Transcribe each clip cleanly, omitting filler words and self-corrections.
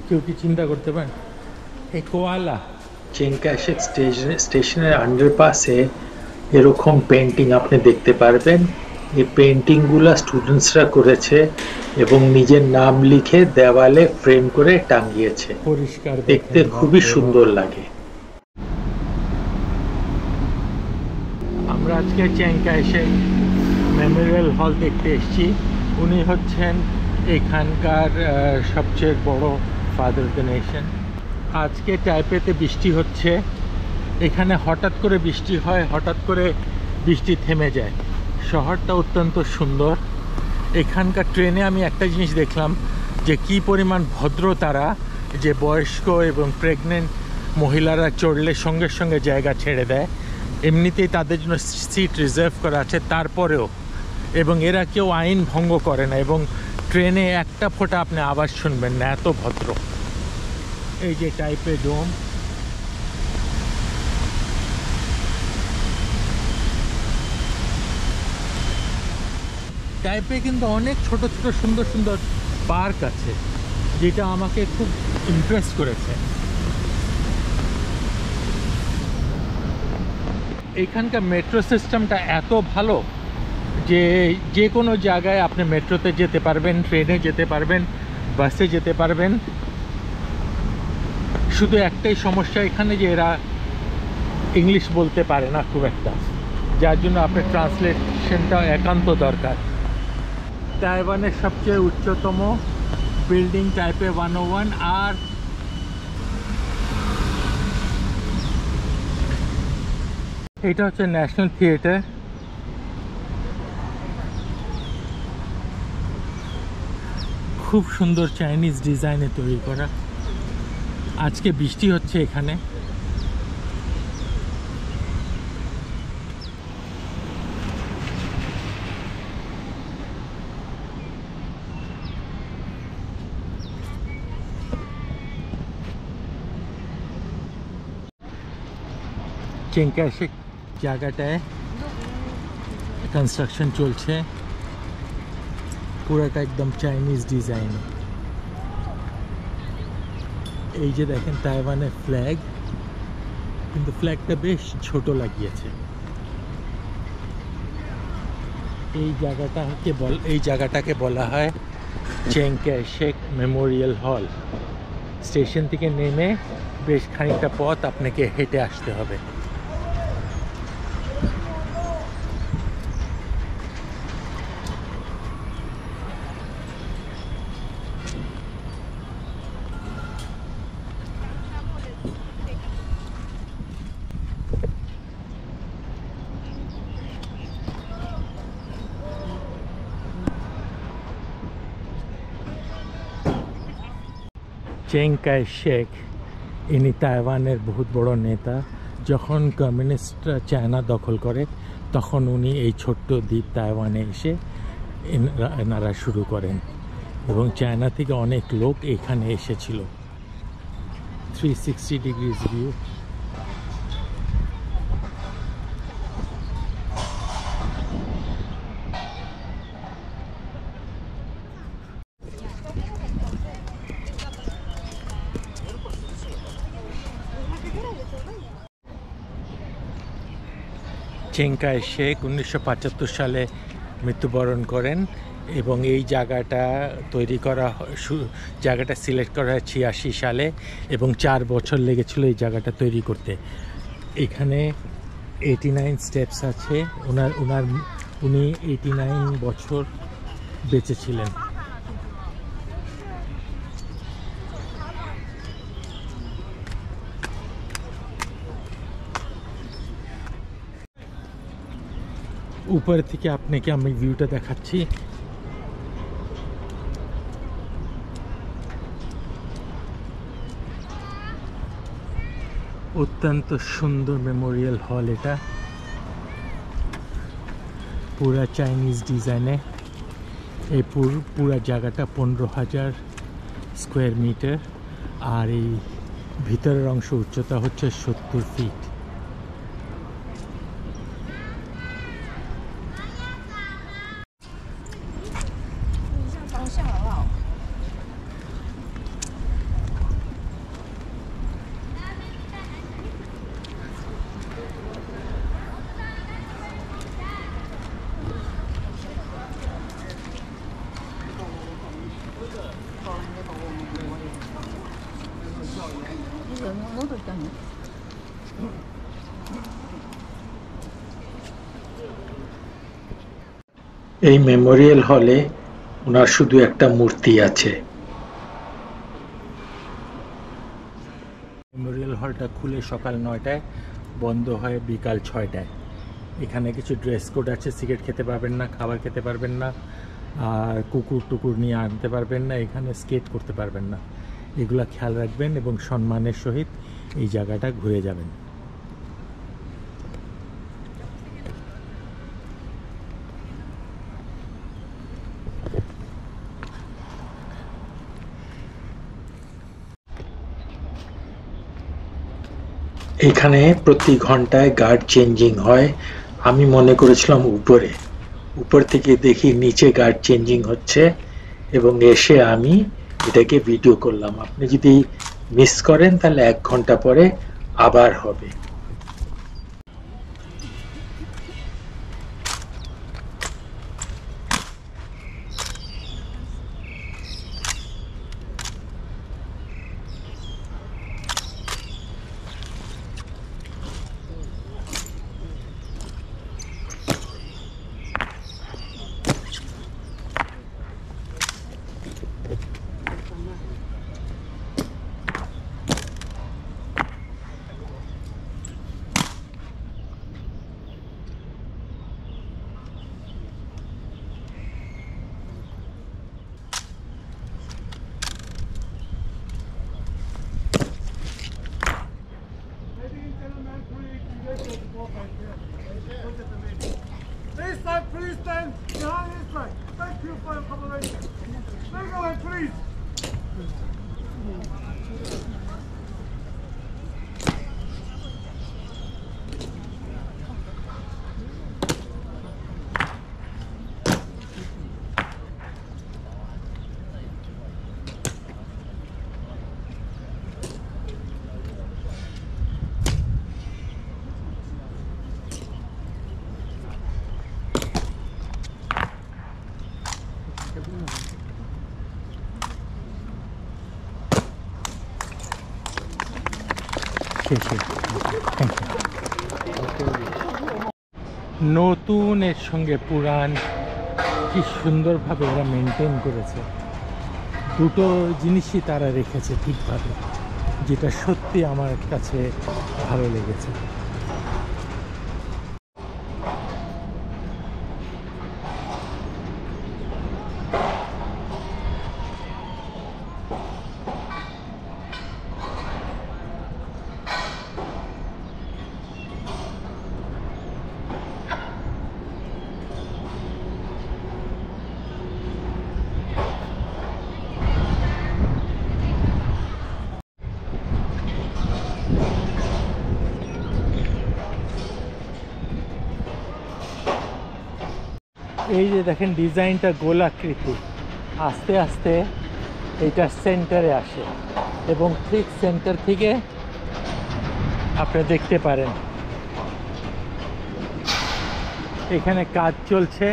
কেউ কি চিন্তা করতে পারেন এই কোয়ালা চিং কাই শেক স্টেশনের আন্ডারপাসে এরকম পেন্টিং আপনি দেখতে পারবেন। এই পেন্টিংগুলো স্টুডেন্টসরা করেছে এবং নিজের নাম লিখে দেওয়ালে ফ্রেম করে টাঙিয়েছে। পরিষ্কার দেখতে খুবই সুন্দর লাগে। আমরা আজকে চিং কাই শেক মেমোরিয়াল হল দেখতে এসেছি। উনি হচ্ছেন এখানকার সবচেয়ে বড় ফাদার অফ দ্য নেশন। আজকে টাইপেতে বৃষ্টি হচ্ছে। এখানে হঠাৎ করে বৃষ্টি হয়, হঠাৎ করে বৃষ্টি থেমে যায়। শহরটা অত্যন্ত সুন্দর। এখানকার ট্রেনে আমি একটা জিনিস দেখলাম যে কি পরিমাণ ভদ্র তারা, যে বয়স্ক এবং প্রেগনেন্ট মহিলারা চড়লে সঙ্গে সঙ্গে জায়গা ছেড়ে দেয়। এমনিতেই তাদের জন্য সিট রিজার্ভ করা আছে, তারপরেও এবং এরা কেউ আইন ভঙ্গ করে না এবং ট্রেনে একটা ফোঁটা আপনি আওয়াজ শুনবেন না, এত ভদ্র। এই যে টাইপে ডোম, টাইপে কিন্তু অনেক ছোট ছোট সুন্দর সুন্দর পার্ক আছে, যেটা আমাকে খুব ইমপ্রেস করেছে। এখানকার মেট্রো সিস্টেমটা এত ভালো যে যে কোনো জায়গায় আপনি মেট্রোতে যেতে পারবেন, ট্রেনে যেতে পারবেন, বাসে যেতে পারবেন। শুধু একটাই সমস্যা এখানে যে এরা ইংলিশ বলতে পারে না খুব একটা, যার জন্য আপনার ট্রান্সলেশনটা একান্ত দরকার। তাইওয়ানের সবচেয়ে উচ্চতম বিল্ডিং টাইপে 101। আর এটা হচ্ছে ন্যাশনাল থিয়েটার। খুব সুন্দর চাইনিজ ডিজাইনে তৈরি করা। আজকে বৃষ্টি হচ্ছে এখানে। চিং কাই শেক জায়গাটায় কনস্ট্রাকশন চলছে, পুরাটা একদম চাইনিজ ডিজাইন। এই যে দেখেন তাইওয়ানের ফ্ল্যাগ, কিন্তু ফ্ল্যাগটা বেশ ছোট লাগিয়েছে। এই জায়গাটাকে বলা হয় চিং কাই শেক মেমোরিয়াল হল। স্টেশন থেকে নেমে বেশ খানিকটা পথ আপনাকে হেঁটে আসতে হবে। চিং কাই শেক ইনি তাইওয়ানের বহুত বড় নেতা। যখন কমিউনিস্টরা চায়না দখল করে তখন উনি এই ছোট্ট দ্বীপ তাইওয়ানে এসে এনারা শুরু করেন এবং চায়না থেকে অনেক লোক এখানে এসেছিল। 360 ডিগ্রিজ ভিউ। চিং কাই শেক 1975 সালে মৃত্যুবরণ করেন। এবং এই জায়গাটা তৈরি করা জায়গাটা সিলেক্ট করা হয় 86 সালে এবং 4 বছর লেগেছিল এই জায়গাটা তৈরি করতে। এখানে 89 স্টেপস আছে। উনি 89 বছর বেঁচে ছিলেন। উপর থেকে আপনাকে আমি ভিউটা দেখাচ্ছি। অত্যন্ত সুন্দর মেমোরিয়াল হল এটা, পুরা চাইনিজ ডিজাইনে। এই পুরা জায়গাটা 15,000 স্কোয়ার মিটার, আর এই ভিতরের অংশ উচ্চতা হচ্ছে 70 ফিট। এই মেমোরিয়াল হলে ওনার শুধু একটা মূর্তি আছে। মেমোরিয়াল হলটা খুলে সকাল 9টায়, বন্ধ হয় বিকাল 6টায়। এখানে কিছু ড্রেস কোড আছে, সিগারেট খেতে পারবেন না, খাবার খেতে পারবেন না, আর কুকুর টুকুর নিয়ে আনতে পারবেন না, এখানে স্কেট করতে পারবেন না। এগুলা খেয়াল রাখবেন এবং সম্মানের সহিত এই জায়গাটা ঘুরে যাবেন। এখানে প্রতি ঘন্টায় গার্ড চেঞ্জিং হয়। আমি মনে করেছিলাম উপর থেকে দেখি নিচে গার্ড চেঞ্জিং হচ্ছে এবং এসে আমি এটাকে ভিডিও করলাম। আপনি যদি মিস করেন তাহলে 1 ঘন্টা পরে আবার হবে। Please stand behind this way. Thank you for your cooperation. Take away, please. নতুন এর সঙ্গে পুরান কি সুন্দরভাবে ওরা মেনটেন করেছে। দুটো জিনিসই তারা রেখেছে ঠিকভাবে, যেটা সত্যি আমার কাছে ভালো লেগেছে। এই যে দেখেন ডিজাইনটা গোলাকৃতি, আস্তে আস্তে এটা সেন্টারে আসে এবং ঠিক সেন্টার থেকে আপনি দেখতে পারেন এখানে কাজ চলছে।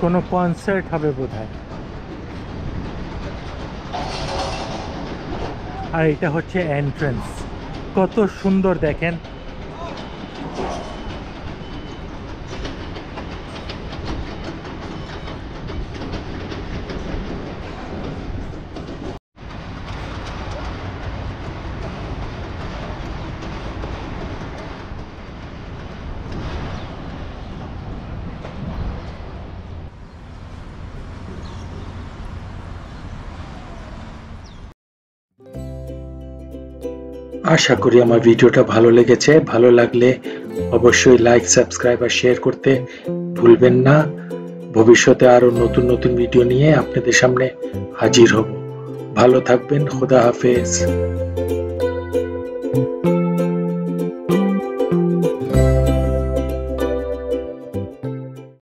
কোনো কনসার্ট হবে বোধহয়। আর এটা হচ্ছে এন্ট্রান্স, কত সুন্দর দেখেন। আশা করি আমার ভিডিওটা ভালো লেগেছে। ভালো লাগলে অবশ্যই লাইক, সাবস্ক্রাইব আর শেয়ার করতে ভুলবেন না। ভবিষ্যতে আরো নতুন নতুন ভিডিও নিয়ে আপনাদের সামনে হাজির হব। ভালো থাকবেন। খোদা হাফেজ।